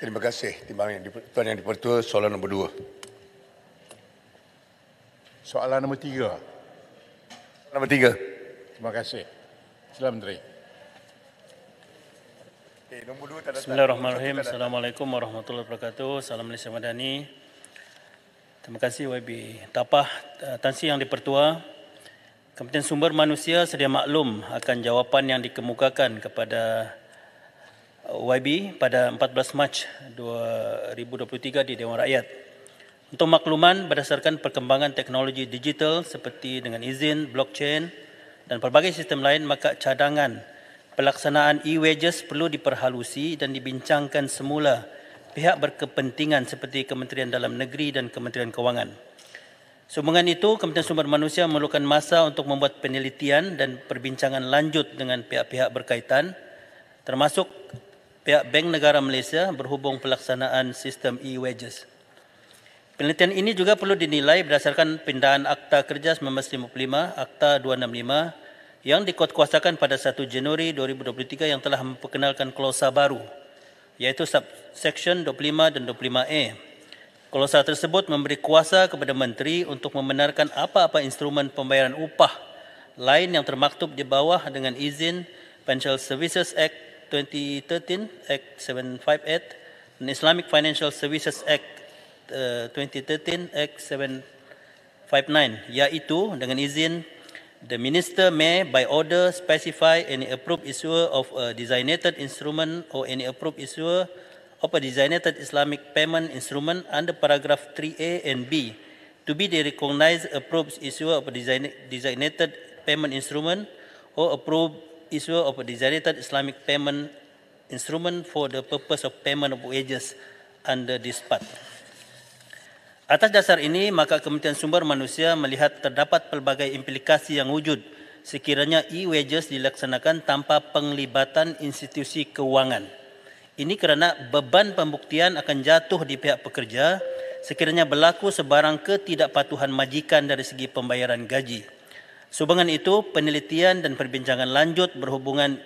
Terima kasih, Tuan Yang di-Pertua. Soalan nombor 2. Soalan nombor 3. Nombor 3. Terima kasih. Sila Menteri. Nombor 2 tak datang. Bismillahirrahmanirrahim. Assalamualaikum warahmatullahi wabarakatuh. Salam Malaysia Madani. Terima kasih YB Tapah. Tan Sri Yang di-Pertua, Kementerian Sumber Manusia sedia maklum akan jawapan yang dikemukakan kepada YB pada 14 Mac 2023 di Dewan Rakyat. Untuk makluman, berdasarkan perkembangan teknologi digital seperti dengan izin, blockchain dan pelbagai sistem lain, maka cadangan pelaksanaan e-wages perlu diperhalusi dan dibincangkan semula pihak berkepentingan seperti Kementerian Dalam Negeri dan Kementerian Kewangan. Sehubungan itu, Kementerian Sumber Manusia memerlukan masa untuk membuat penelitian dan perbincangan lanjut dengan pihak-pihak berkaitan, termasuk pihak Bank Negara Malaysia berhubung pelaksanaan sistem e-wages. Penelitian ini juga perlu dinilai berdasarkan pindahan Akta Kerja 1955, Akta 265 yang dikuatkuasakan pada 1 Januari 2023 yang telah memperkenalkan klausa baru, iaitu subsection 25 dan 25A. Klausa tersebut memberi kuasa kepada Menteri untuk membenarkan apa-apa instrumen pembayaran upah lain yang termaktub di bawah dengan izin Financial Services Act 2013, Act 758 dan Islamic Financial Services Act 2013 Act 759, iaitu dengan izin the Minister may by order specify any approved issuer of a designated instrument or any approved issuer of a designated Islamic payment instrument under paragraph 3A and B to be the recognized approved issuer of a designated payment instrument or approved issuer of a designated Islamic payment instrument for the purpose of payment of wages under this part. Atas dasar ini, maka Kementerian Sumber Manusia melihat terdapat pelbagai implikasi yang wujud sekiranya e-wages dilaksanakan tanpa penglibatan institusi keuangan. Ini kerana beban pembuktian akan jatuh di pihak pekerja sekiranya berlaku sebarang ketidakpatuhan majikan dari segi pembayaran gaji. Sehubungan itu, penelitian dan perbincangan lanjut berhubungan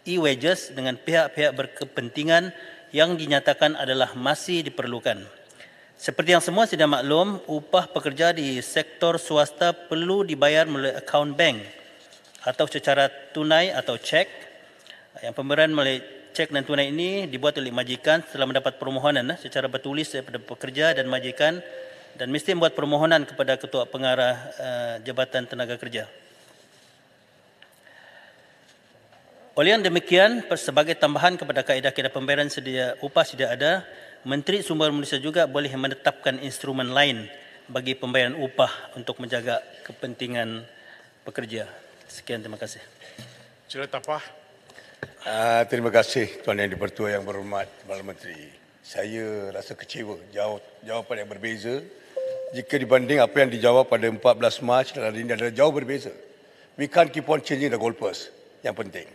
e-wages dengan pihak-pihak berkepentingan yang dinyatakan adalah masih diperlukan. Seperti yang semua sudah maklum, upah pekerja di sektor swasta perlu dibayar melalui akaun bank atau secara tunai atau cek. Yang pemberian melalui cek dan tunai ini dibuat oleh majikan setelah mendapat permohonan secara bertulis daripada pekerja dan majikan, dan mesti membuat permohonan kepada Ketua Pengarah Jabatan Tenaga Kerja. Oleh yang demikian, sebagai tambahan kepada kaedah-kaedah pembayaran upah sedia ada, Menteri Sumber Manusia juga boleh menetapkan instrumen lain bagi pembayaran upah untuk menjaga kepentingan pekerja. Sekian, terima kasih. Sila Tapah. Terima kasih Tuan Yang di-Pertua yang berhormat Kepala Menteri. Saya rasa kecewa jawapan yang berbeza jika dibanding apa yang dijawab pada 14 Mac dan hari ini adalah jauh berbeza. We can't keep on changing the goalpost. Yang penting.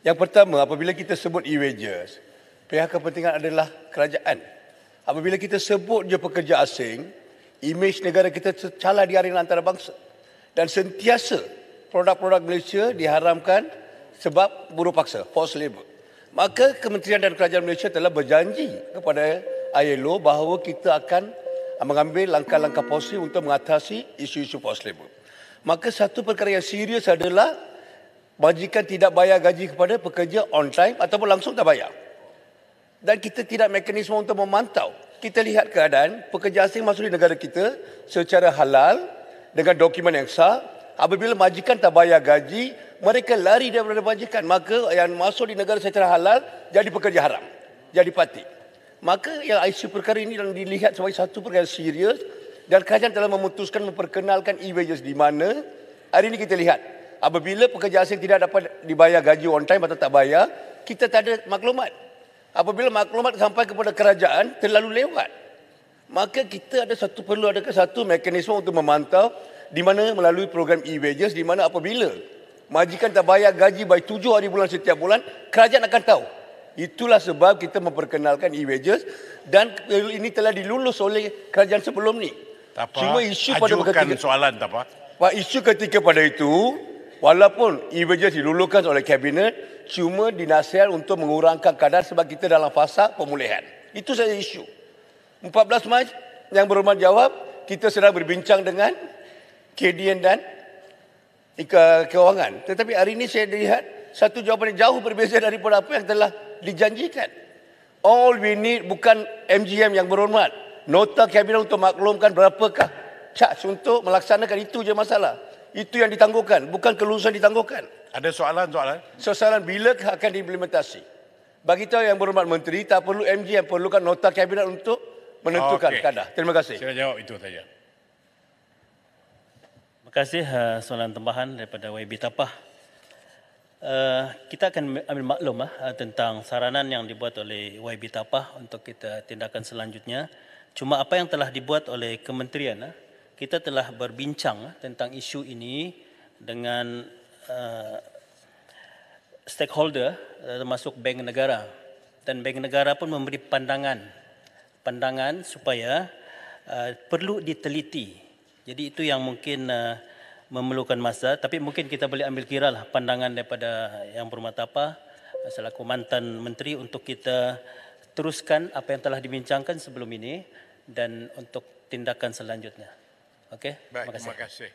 Yang pertama, apabila kita sebut e-wages, pihak kepentingan adalah kerajaan. Apabila kita sebut je pekerja asing, imej negara kita tercalar di arena antarabangsa. Dan sentiasa produk-produk Malaysia diharamkan sebab buruh paksa, forced labour. Maka Kementerian dan Kerajaan Malaysia telah berjanji kepada ILO bahawa kita akan mengambil langkah-langkah positif untuk mengatasi isu-isu forced labour. Maka satu perkara yang serius adalah majikan tidak bayar gaji kepada pekerja on time ataupun langsung tak bayar. Dan kita tidak mekanisme untuk memantau. Kita lihat keadaan pekerja asing masuk di negara kita secara halal dengan dokumen yang sah. Apabila majikan tak bayar gaji, mereka lari daripada majikan. Maka yang masuk di negara secara halal jadi pekerja haram, jadi parti. Maka yang isu perkara ini yang dilihat sebagai satu perkara serius, dan kerajaan telah memutuskan memperkenalkan e-wages di mana hari ini kita lihat apabila pekerja asing tidak dapat dibayar gaji on time atau tak bayar, kita tak ada maklumat. Apabila maklumat sampai kepada kerajaan terlalu lewat, maka kita perlu ada satu mekanisme untuk memantau, di mana melalui program e-wages, di mana apabila majikan tak bayar gaji by 7 hari bulan setiap bulan, kerajaan akan tahu. Itulah sebab kita memperkenalkan e-wages, dan ini telah dilulus oleh kerajaan sebelum ni. Cuma isu pada ajukan soalan Tapah. Pak, isu ketika pada itu, walaupun e-wages dilulukan oleh Kabinet, cuma dinasihat untuk mengurangkan kadar sebab kita dalam fasa pemulihan. Itu saja isu. 14 Mac yang berhormat jawab, kita sedang berbincang dengan KDN dan Kewangan. Tetapi hari ini saya lihat satu jawapan yang jauh berbeza daripada apa yang telah dijanjikan. All we need bukan MGM yang berhormat. Nota kabinet untuk maklumkan berapakah charge untuk melaksanakan, itu je masalah. Itu yang ditangguhkan, bukan kelulusan ditangguhkan. Ada soalan-soalan? Soalan bila akan diimplementasi. Bagi tahu yang berhormat menteri, tak perlu MGM, perlukan nota kabinet untuk menentukan kadar. Terima kasih. Saya jawab itu saja. Terima kasih soalan tambahan daripada YB Tapah. Kita akan ambil maklum tentang saranan yang dibuat oleh YB Tapah untuk kita tindakan selanjutnya. Cuma apa yang telah dibuat oleh kementerian, kita telah berbincang tentang isu ini dengan stakeholder termasuk Bank Negara, dan Bank Negara pun memberi pandangan supaya perlu diteliti. Jadi itu yang mungkin memerlukan masa, tapi mungkin kita boleh ambil kira lah pandangan daripada Yang Berhormat Tapah selaku mantan menteri untuk kita teruskan apa yang telah dibincangkan sebelum ini dan untuk tindakan selanjutnya. Okey, Baik, terima kasih.